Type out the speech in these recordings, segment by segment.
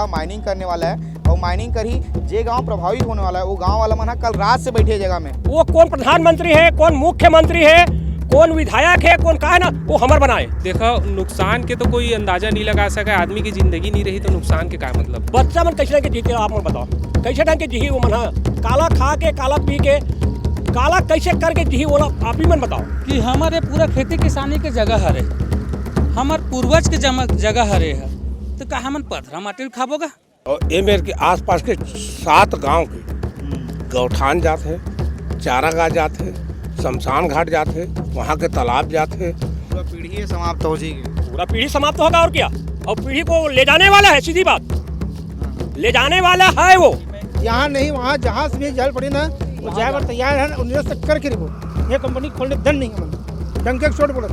Nalwa mining करने वाला है और माइनिंग कर ही जे गांव प्रभावित होने वाला है वो गांव वाला मन है कल रात से बैठे जगह में। वो कौन प्रधानमंत्री है, कौन मुख्यमंत्री है, कौन विधायक है, कौन का है ना, वो हमार बनाए। देखो नुकसान के तो कोई अंदाजा नहीं लगा सका, आदमी की जिंदगी नहीं रही तो नुकसान के क्या मतलब। बच्चा मन कैसे ढंग के जीते आप मन बताओ, कैसे ढंग के जी वो मन है काला खा के काला पी के काला कैसे करके जी वो आप ही मन बताओ। कि हमारे पूरा खेती किसानी के जगह हरे, हमार पूर्वज के जगह हरे है, तो का हमन पथरा माटी खाबोगा। और ये मेरे के आसपास के 7 गांव के गौठान जाते हैं, चारागाह जाते हैं, शमशान घाट जाते हैं, वहाँ के तालाब जाते हैं। पूरा पीढ़ी समाप्त हो जाएगी, पूरा पीढ़ी समाप्त होगा और क्या। और पीढ़ी को ले जाने वाला है, सीधी बात ले जाने वाला है वो। यहाँ नहीं वहाँ जहाँ से भी जल पड़ी ना वो जाए पर तैयार है, और निरस्त करके रिपोर्ट ये कंपनी खोलने दंड नहीं है, डंके छोड़ पड़ा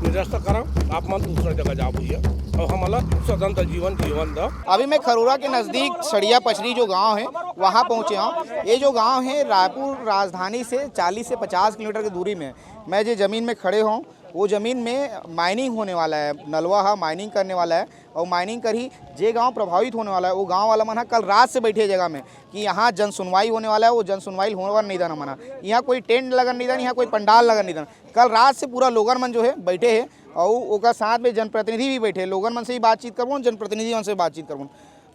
निरस्त करो आप मन दूसरा जगह जाओ भैया, और हमारा स्वतंत्र जीवन दो। अभी मैं खरोरा के नज़दीक सड़िया पचरी जो गांव है वहां पहुंचे हूँ। ये जो गांव है रायपुर राजधानी से 40 से 50 किलोमीटर की दूरी में। मैं जो ज़मीन में खड़े हूँ वो ज़मीन में माइनिंग होने वाला है, नलवा है माइनिंग करने वाला है और माइनिंग कर ही जे गांव प्रभावित होने वाला है वो गांव वाला मन है कल रात से बैठे जगह में कि यहाँ जन सुनवाई होने वाला है। वो जन सुनवाई होने नहीं देना मना, यहाँ कोई टेंट लगन नहीं देना, यहाँ कोई पंडाल लगन नहीं देना। कल रात से पूरा लोगन मन जो है बैठे है और ओका साथ में जनप्रतिनिधि भी बैठे, लोगन मन से ही बातचीत करबो, जनप्रतिनिधि मन से बातचीत करबो।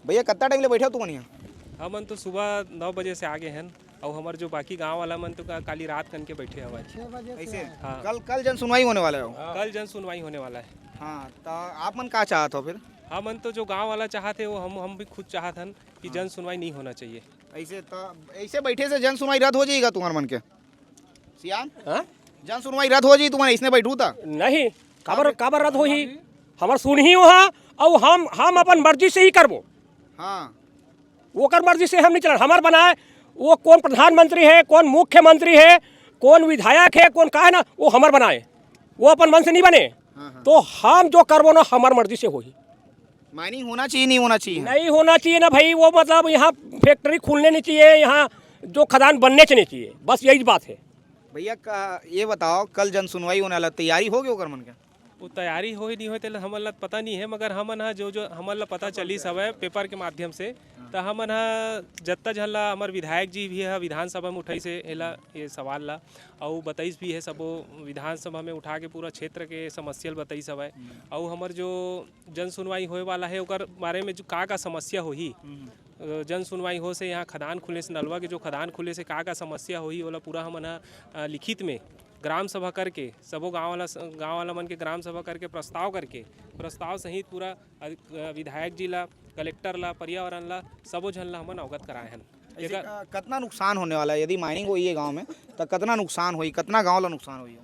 भैया कितना टाइम ले बैठे हो तुम यहाँ? हमन तो सुबह 9 बजे से आगे हैं और हमारे जो बाकी गांव वाला मन तो काली रात कन के बैठे हमारे। ऐसे हाँ। कल जन सुनवाई होने वाला है। कल जन सुनवाई होने वाला है। हाँ तो आप मन क्या चाहते हो फिर? हमन तो जो गांव वाला चाहते वो हम भी खुद चाहत हन कि जन सुनवाई नहीं होना चाहिए। ऐसे बैठे से जन सुनवाई रद्द हो जाएगा तुम्हारे मन के सियान? हाँ? जन सुनवाई रद्द हो जाएगी तुम्हारे इसने बैठू था नहीं काबर रद्द हो ही हमार सुन ही वहाँ और हम अपन मर्जी से ही करबो। हाँ वो कर मर्जी से हम नहीं चला, हमार बनाए वो कौन प्रधानमंत्री है, कौन मुख्यमंत्री है, कौन विधायक है, कौन का है ना, वो हमार बनाए, वो अपन मन से नहीं बने। तो हम जो करबो ना हमार मर्जी से होही। माइनिंग होना चाहिए नहीं होना चाहिए? नहीं होना चाहिए ना भाई, वो मतलब यहाँ फैक्ट्री खुलने नहीं चाहिए, यहाँ जो खदान बनने चाहिए चाहिए, बस यही बात है। भैया ये बताओ कल जन सुनवाई होने वाला तैयारी हो गई ओकर मन के? वो तैयारी हो ही नहीं होते हमन ला पता नहीं है, मगर हमन हा जो हमन ला पता चली सब है पेपर के माध्यम से, तो हमन हा जत्ता झल्ला हमार विधायक जी भी है विधानसभा में उठाई से एला ये सवाल ला और बताइस भी है सबो विधानसभा में उठा के पूरा क्षेत्र के समस्या बताई सब है। और हमार जो जन सुनवाई होए वाला है ओकर बारे में जो का समस्या होही, जन सुनवाई हो से यहाँ खदान खुले से नलवा के जो खदान खुले से का समस्या होही ओला पूरा हमन लिखित में ग्राम सभा करके सबो गांव वाला मन के ग्राम सभा करके प्रस्ताव सहित पूरा विधायक जी ला, कलेक्टर ला, पर्यावरण ला, सबो जन ला हमन अवगत कराए हैं। कितना नुकसान होने वाला है यदि माइनिंग हुई है गांव में तो कितना नुकसान हुई, कितना गांव ला नुकसान हुई?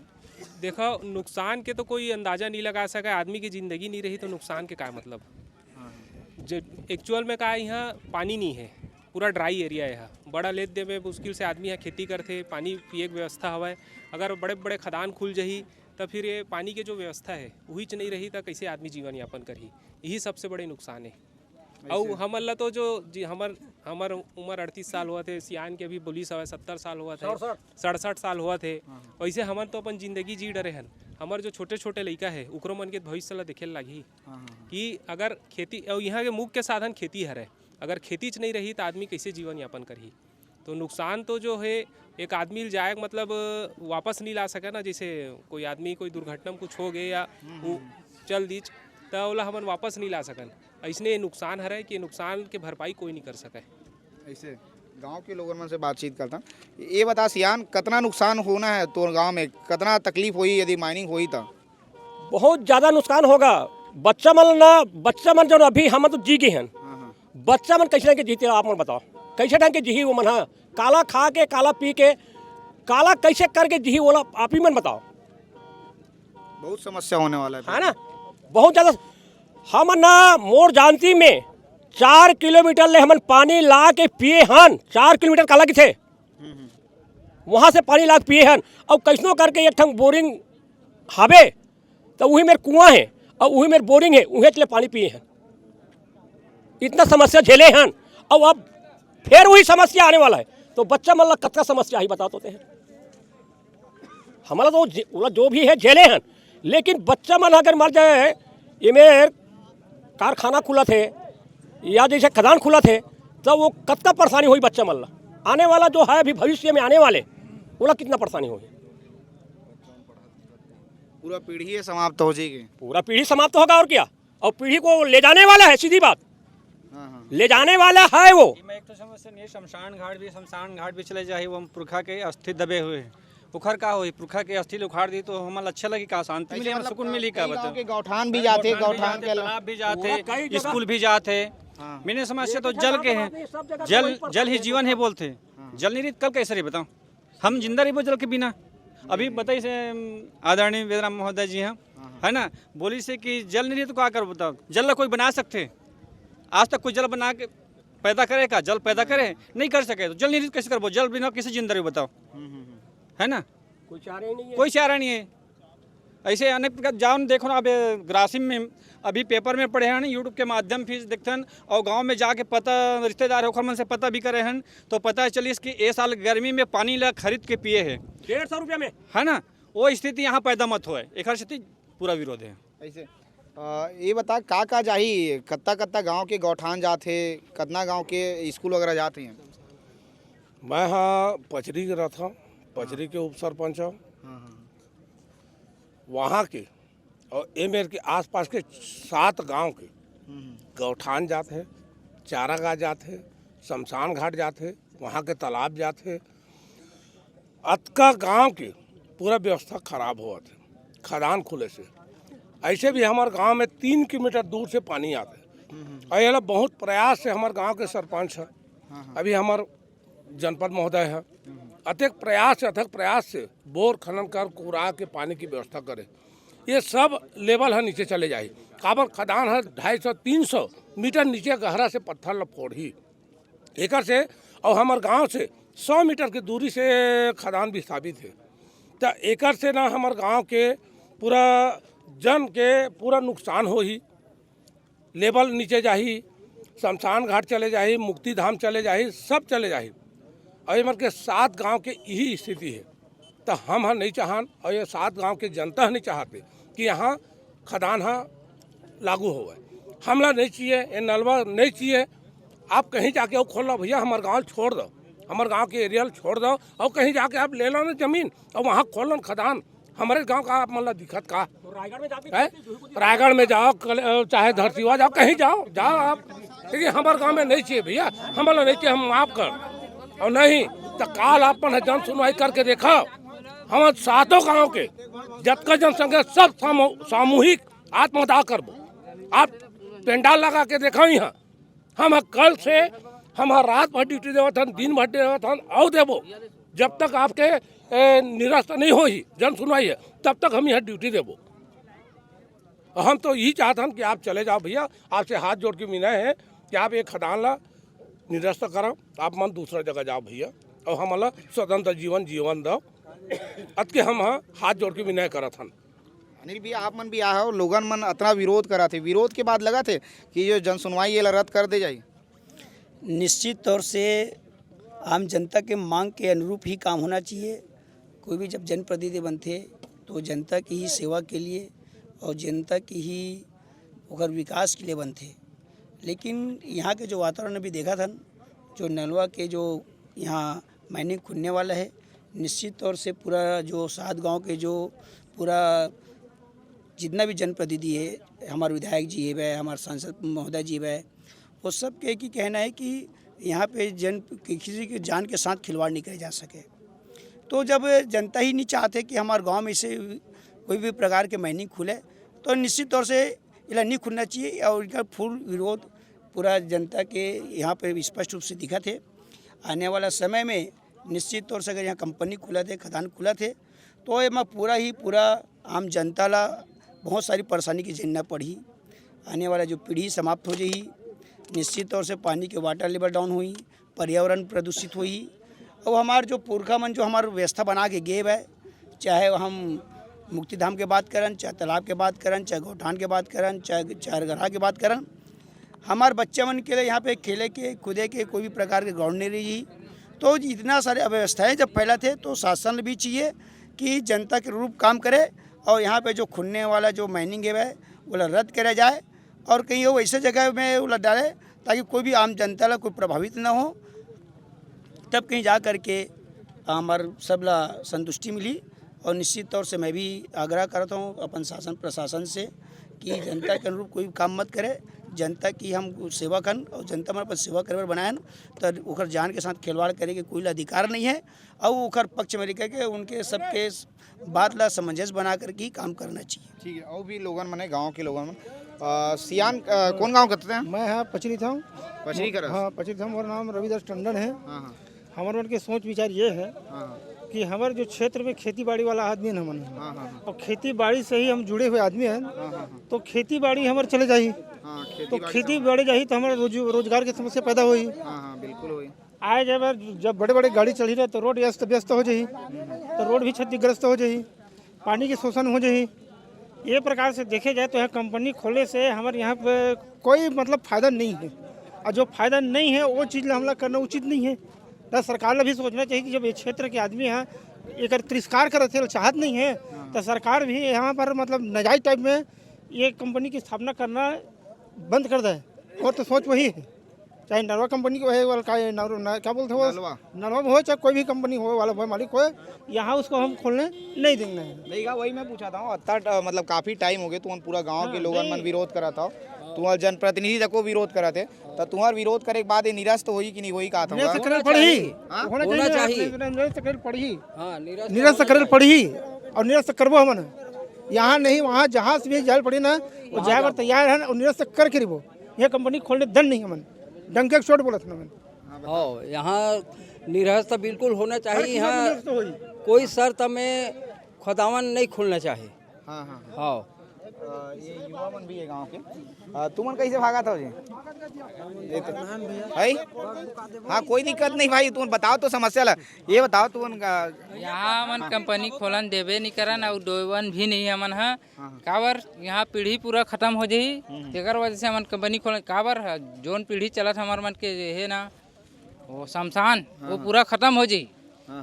देखो नुकसान के तो कोई अंदाजा नहीं लगा सका, आदमी की जिंदगी नहीं रही तो नुकसान के क्या मतलब। जो एक्चुअल में का यहाँ पानी नहीं है, पूरा ड्राई एरिया है, बड़ा लेत दे में मुश्किल से आदमी यहाँ खेती करते, पानी पिए के व्यवस्था हवा। अगर बड़े बड़े खदान खुल जही तो फिर ये पानी के जो व्यवस्था है वही नहीं रही तो कैसे आदमी जीवन यापन करही, यही सबसे बड़े नुकसान है। और हमर ला तो जो जी हमार उम्र 38 साल हुआ थे, सियान के भी पुलिस हवा 70 साल हुआ थे, 67 साल हुआ थे। वैसे हमन तो अपन जिंदगी जी डरे हैं, हमार जो छोटे छोटे लड़का है उकरो मन के भविष्य ला देखे लगी कि अगर खेती और यहाँ के मुख्य साधन खेती हरे, अगर खेती नहीं रही तो आदमी कैसे जीवन यापन करही। तो नुकसान तो जो है एक आदमी जाए मतलब वापस नहीं ला सके ना, जैसे कोई आदमी कोई दुर्घटना में कुछ हो गए या वो चल दीच तो ओला हमन वापस नहीं ला सकन। ऐसने नुकसान है कि नुकसान के भरपाई कोई नहीं कर सके। ऐसे गांव के लोगों में से बातचीत करता, ये बता सियान कितना नुकसान होना है तो गांव में, कितना तकलीफ हुई यदि माइनिंग हुई तो? बहुत ज़्यादा नुकसान होगा। बच्चा मन जो अभी हम तो जी गए हैं, बच्चा मन कैसे के जीते आप मन बताओ, कैसे ढंग के जी वो मन है काला खा के काला पी के काला कैसे करके जी वो आप ही मन बताओ। बहुत समस्या होने वाला है ना, बहुत ज़्यादा। हम ना मोर जानती में 4 किलोमीटर ले हमन पानी ला के पिए हन, 4 किलोमीटर काला के थे वहाँ से पानी ला के पिए हन। और कैसनो करके एक ठंग बोरिंग हवे तो वही मेरे कुआं है और वही मेरे बोरिंग है, वही चले पानी पिए हैं। इतना समस्या झेले हैं और अब फिर वही समस्या आने वाला है, तो बच्चा मतलब कतका समस्या ही बता देते हैं। हमारा तो जो भी है झेले हैं, लेकिन बच्चा मन अगर मर जाए, ये मेरे कारखाना खुला थे या जैसे खदान खुला थे तो वो कतना परेशानी हुई बच्चा मल्ला, आने वाला जो है अभी भविष्य में आने वाले बोला कितना परेशानी होगी। पूरा पीढ़ी समाप्त हो जाएगी। पूरा पीढ़ी समाप्त होगा और क्या, और पीढ़ी को ले जाने वाला है, सीधी बात ले जाने वाला है वो। मैं एक तो समस्या नहीं, शमशान घाट भी चले जाए, वो हम पुरखा के अस्थि दबे हुए हैं, उखर का हो पुरखा के अस्थि उखाड़ दी तो हमारा अच्छा लगी, का शांति मिली, हमें सुकून मिली, का बताओ के गौठान भी जाते, गौठान के तालाब भी जाते, स्कूल भी जाते। मैंने समस्या तो जल के हैं, जल ही जीवन है बोलते, जल नहीं रही कल कैसे रही बताओ, हम जिंदा रही वो जल के बिना। अभी बताइए से आदरणीय वेदराम महोदय जी हैं, है ना, बोली से कि जल नहीं रही तो क्या कर बताओ, जल कोई बना सकते, आज तक कोई जल बना के पैदा करे का, जल पैदा करे नहीं कर सके तो जल नहीं कैसे कर, जल बिना किसी जिंदा रही बताओ, है ना, कोई चारा नहीं है। ऐसे अनेक प्रकार जाओ देखो ना, अब ग्रासिम में अभी पेपर में पढ़े हैं, यूट्यूब के माध्यम से देखते हैं, और गांव में जाके पता रिश्तेदार होकर मन से पता भी करे हैं तो पता चली कि ये साल गर्मी में पानी ला खरीद के पिए है 150 रुपये में, है ना, वो स्थिति यहाँ पैदा मत हो, एक स्थिति पूरा विरोध है। ऐसे ये बता का जाही कत्ता गांव के गौठान जाते, कितना गांव के स्कूल वगैरह जाते हैं। मैं हाँ पचरी के रहता हूँ, पचरी के उप सरपंच हूँ वहाँ के, और एमेर के आसपास के 7 गांव के गौठान जाते हैं, चारागाह जाते हैं, शमशान घाट जाते हैं, वहाँ के तालाब जाते हैं। अतका गांव के पूरा व्यवस्था खराब हुआ थे खदान खुले से। ऐसे भी हमारे गांव में 3 किलोमीटर दूर से पानी आता है, और ये बहुत प्रयास से हमारे गांव के सरपंच है, अभी हमारे जनपद महोदय है, अथक प्रयास से बोर खनन कर कुरा के पानी की व्यवस्था करे। ये सब लेवल है नीचे चले जाए, काबर खदान है 250-300 मीटर नीचे गहरा से पत्थर लफोड़ ही एक से, और हमारे गांव से 100 मीटर की दूरी से खदान भी स्थापित है। तो एक से ना हमारे गांव के पूरा जन के पूरा नुकसान हो ही, लेवल नीचे जाही, शमशान घाट चले जाही, मुक्ति धाम चले जाही, सब चले जाही। और ये के 7 गांव के यही स्थिति है। तो हम नहीं चाहन, और ये 7 गांव के जनता नहीं चाहते कि यहाँ खदान लागू हो। हमला नहीं चाहिए, ये नलवा नहीं चाहिए। आप कहीं जाके वो खोल लो भैया, हमारे गाँव छोड़ दो, हमारे गांव के एरिया छोड़ दो, और कहीं जाके आप ले लो ना जमीन और वहाँ खोल लो खदान। हमारे गांव का आप मतलब दिक्कत का है, रायगढ़ में जाओ, चाहे धरसीवा जाओ, कहीं जाओ आप, लेकिन हमारे गांव में नहीं चाहिए भैया, हमारा नहीं चाहिए, हम माफ कर। और नहीं तो काल अपन जन सुनवाई करके देखा, हम 7 गांव के जतका जनसंख्या सब सामूहिक आत्मदाह करबो। आप पेंडाल लगा के देखो यहाँ, हम कल से हम रात भर ड्यूटी देवत हन, दिन भर देवत हन, और देवो जब तक आपके निरस्त नहीं हो ही जन सुनवाई है, तब तक हम यहाँ ड्यूटी देवो। हम तो यही चाहते हैं कि आप चले जाओ भैया, आपसे हाथ जोड़ के विनय है कि आप एक खदान ला निरस्त करो, आप मन दूसरा जगह जाओ भैया, और हमारा स्वतंत्र जीवन दो। अत के हम हाथ जोड़ के विनय करत हन। अनिल भैया आप मन भी आए हो, लोगन मन इतना विरोध करा थे, विरोध के बाद लगा थे कि ये जन सुनवाई ये रद्द कर दे जाए। निश्चित तौर से आम जनता के मांग के अनुरूप ही काम होना चाहिए। कोई भी जब जनप्रतिनिधि बनते तो जनता की ही सेवा के लिए और जनता की ही ओकर विकास के लिए बनते। लेकिन यहाँ के जो वातावरण अभी देखा था, जो नलवा के जो यहाँ माइनिंग खुलने वाला है, निश्चित तौर से पूरा जो 7 गांव के जो पूरा जितना भी जनप्रतिनिधि है, हमारे विधायक जी है, हमारे सांसद महोदय जी है, वो सब के एक ही कहना है कि यहाँ पे किसी के जान के साथ खिलवाड़ नहीं करे जा सके। तो जब जनता ही नहीं चाहते कि हमारे गांव में से कोई भी प्रकार के माइनिंग खुले, तो निश्चित तौर से इला नहीं खुलना चाहिए, और इनका फुल विरोध पूरा जनता के यहाँ पे स्पष्ट रूप से दिखा थे। आने वाला समय में निश्चित तौर से अगर यहाँ कंपनी खुला थे, खदान खुला थे, तो ये पूरा आम जनता ला बहुत सारी परेशानी की झेलना पड़ी। आने वाला जो पीढ़ी समाप्त हो जाई, निश्चित तौर से पानी के वाटर लेवल डाउन हुई, पर्यावरण प्रदूषित हुई, और हमारे जो पुरखा मन जो हमारे व्यवस्था बना के गेब है, चाहे हम मुक्ति धाम के बात करें, चाहे तालाब के बात करें, चाहे गौठान के बात करें, चाहे चारगढ़ा के बात करें, हमारे बच्चे मन के लिए यहाँ पे खेले के कूदे के कोई भी प्रकार के ग्राउंड नहीं रही। तो इतना सारे अव्यवस्थाएं जब फैला थे, तो शासन भी चाहिए कि जनता के रूप काम करे, और यहाँ पे जो खुलने वाला जो माइनिंग है वो रद्द करा जाए, और कहीं वो ऐसे जगह में वो डाले ताकि कोई भी आम जनता ला कोई प्रभावित ना हो, तब कहीं जा कर के हमार सब ला संतुष्टि मिली। और निश्चित तौर से मैं भी आग्रह करता हूँ अपन शासन प्रशासन से कि जनता के अनुरूप कोई काम मत करे, जनता की हम सेवा करन और जनता हमारे पास सेवा करे बनाए तो ओकर जान के साथ खिलवाड़ करे के कोई अधिकार नहीं है। और ओकर पक्ष में रह के उनके सबके बात ला सामंजस्य बना कर के काम करना चाहिए। ठीक है। और भी लोगन मने गांव के लोगन में सियान कौन गांव करते हैं? मैं यहाँ पचरी था हूँ। पचरी कर? हाँ पचरी था। मेरा नाम रविदास टंडन है। हाँ हाँ हमारे मन के सोच विचार ये है हाँ कि हमारे जो क्षेत्र में खेती बाड़ी वाला आदमी है हमन, हाँ हाँ और खेती बाड़ी से ही हम जुड़े हुए आदमी हैं, तो खेती बाड़ी हमारे चले जाही, हाँ तो खेती बाड़ी जाही तो हमारा रोजगार की समस्या पैदा हुई। हाँ हाँ बिल्कुल हुई। आए जब बड़े बड़े गाड़ी चली रहे तो रोड अस्त व्यस्त हो जाही, तो रोड भी क्षतिग्रस्त हो जाही, पानी की शोषण हो जाही। ये प्रकार से देखे जाए तो यह कंपनी खोलने से हमारे यहाँ पे कोई मतलब फ़ायदा नहीं है, और जो फायदा नहीं है वो चीज़ हमला करना उचित नहीं है। तो सरकार ने भी सोचना चाहिए कि जब ये क्षेत्र के आदमी हैं एक तिरस्कार करते हैं, चाहत नहीं है, तो सरकार भी यहाँ पर मतलब नाजायज टाइप में ये कंपनी की स्थापना करना बंद कर दे। और तो सोच वही है, चाहे नरवा कंपनी को है वाला क्या बोलते हो, नरवा में हो चाहे कोई भी कंपनी हो वाला हो मालिक हो, यहाँ उसको हम खोलने नहीं देंगे। नहीं का वही मैं पूछा था अत्ता मतलब काफ़ी टाइम हो गए तुम पूरा गांव के लोगन मन विरोध करा था, तुम्हारे जनप्रतिनिधि तक को विरोध करा थे, तो तुम्हारा विरोध करे के बाद ये निरस्त होई कि नहीं होई का था? निरस्त करल पड़ी, होना चाहिए, निरस्त करल पड़ी, निरस्त करल पड़ी और निरस्त करबो हमन। यहाँ नहीं वहाँ जहाँ से भी जाए पड़ी ना वो जाए पर तैयार है और निरस्त करके रिबो। यह कंपनी खोलने दन नहीं हमन, डंके के चोट बोलत हमन। हाँ यहाँ निरस्त बिल्कुल होना चाहिए, यहाँ कोई शर्त में खुदावन नहीं खुलना चाहिए। हाँ हाँ हाँ ये युवा मन भी है गांव के। तुमन कैसे भागा था जी? भाई हाँ कोई दिक्कत नहीं भाई, तुम बताओ तो समस्या ला ये बताओ तुमन का यहाँ मन कंपनी खोलन देवे नहीं करन और डोवन भी नहीं हमन है काबर यहाँ पीढ़ी पूरा खत्म हो जाही, तेकर वजह से हमन कंपनी खोलन काबर जोन पीढ़ी चलत हमार मन के है ना वो शमशान वो पूरा खत्म हो जाही,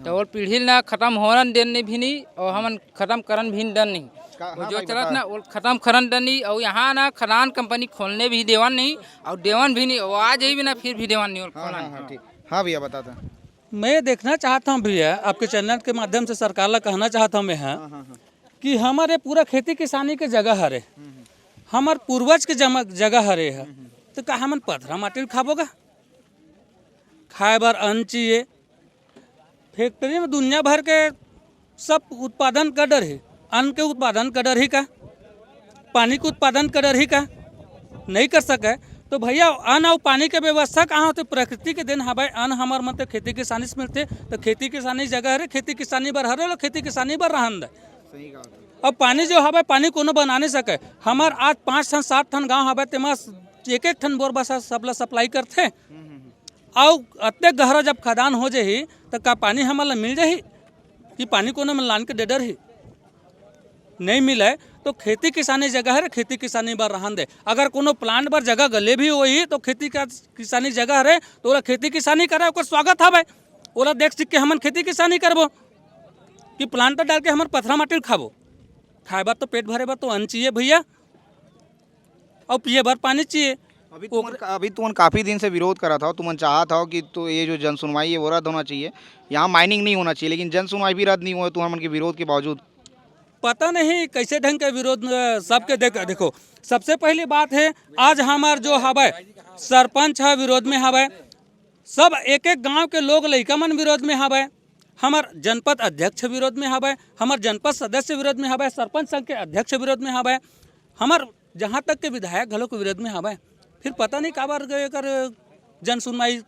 तो और पीढ़ी ना खत्म होने देने भी नहीं और हमन खत्म करन भी दन नहीं, वो जो चलत ना वो खत्म करन दन नहीं। और यहाँ ना खदान कंपनी खोलने भी देवन नहीं और देवन भी नहीं, वो आ जाए भी ना फिर भी देवन नहीं खोलन। हाँ भैया बताता मैं देखना चाहता हूँ भैया आपके चैनल के माध्यम से सरकार ला कहना चाहता हूँ मैं कि हमारे पूरा खेती किसानी के जगह हरे, हमार पूर्वज के जगह हरे है, तो का हमन पथरा माटी खाबोगा? खाए बार अन्न चाहिए, फैक्ट्री में दुनिया भर के सब उत्पादन का डर है, अन्न के उत्पादन का डर ही का, पानी के उत्पादन का डर ही का नहीं कर सके तो भैया अन्न और पानी के व्यवस्था कहाँ होते? प्रकृति के दिन हवाई अन्न हमार मत खेती किसानी से मिलते, तो खेती किसानी जगह है, खेती किसानी बर हरे लो खेती किसानी बर रहन दे। अब पानी जो हवा पानी कोनो बना नहीं सके, हमार आज 5 टन 7 टन गाँव हवा तेमा एक टन बोर बस सबला सप्लाई करते, और अत्ते गहरा जब खदान हो जाही तो का पानी हमारा मिल जाही कि पानी कोनो में लान के डेडर ही नहीं मिले, तो खेती किसानी जगह है, खेती किसानी बार रहन दे। अगर कोनो प्लांट पर जगह गले भी होई तो खेती किसानी जगह है तो ओला खेती किसानी करे, ओकर स्वागत हवे, ओला देख सीख के हमन खेती किसानी करबो कि प्लांट डाल के हमन पथरा माटी खाबो। खाए बार तो पेट भरे बार तो अन्न चाहिए भैया, और पिए बार पानी चाहिए। अभी तुमन काफ़ी दिन से विरोध करा था, तुमन चाहा था कि तो ये जो जन सुनवाई है वो रद्द होना चाहिए, यहाँ माइनिंग नहीं होना चाहिए, लेकिन जन सुनवाई भी रद्द नहीं हुआ तुम्हारे के विरोध के बावजूद। पता नहीं कैसे ढंग के विरोध सबके देखो सबसे पहली बात है आज हमार जो हवे सरपंच है विरोध में हवे, सब एक एक गांव के लोग लइका मन विरोध में हवे, हमार जनपद अध्यक्ष विरोध में हवे, हमार जनपद सदस्य विरोध में हवे, सरपंच संघ के अध्यक्ष विरोध में हवे, हमार जहाँ तक के विधायक घलो के विरोध में हवे। फिर पता नहीं काबर कर जन सुनवाई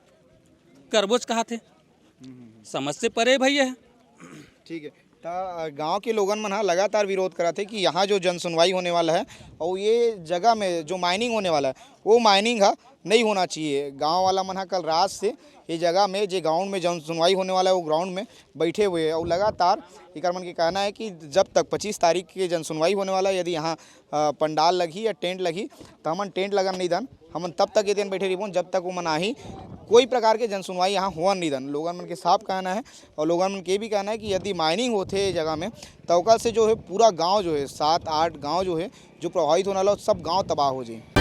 करबोच कहा थे, समझ से परे भैया है। ठीक है, तो गांव के लोगन मन लगातार विरोध करा थे कि यहाँ जो जन सुनवाई होने वाला है और ये जगह में जो माइनिंग होने वाला है वो माइनिंग नहीं होना चाहिए। गांव वाला मन कल रात से ये जगह में जो ग्राउंड में जन सुनवाई होने वाला है वो ग्राउंड में बैठे हुए हैं, और लगातार एक मन के कहना है कि जब तक 25 तारीख की जन सुनवाई होने वाला है, यदि यहाँ पंडाल लगी या टेंट लगी तो हमन टेंट लगन नहीं दन, हमन तब तक ये दिन बैठे रही जब तक वो मना ही कोई प्रकार के जन सुनवाई यहाँ हुआ नहीं दन। लोगन मन के साफ कहना है और लोगन मन के भी कहना है कि यदि माइनिंग होते जगह में तो से जो है पूरा गांव जो है 7-8 गांव जो है जो प्रभावित होने वाला सब गांव तबाह हो जाए।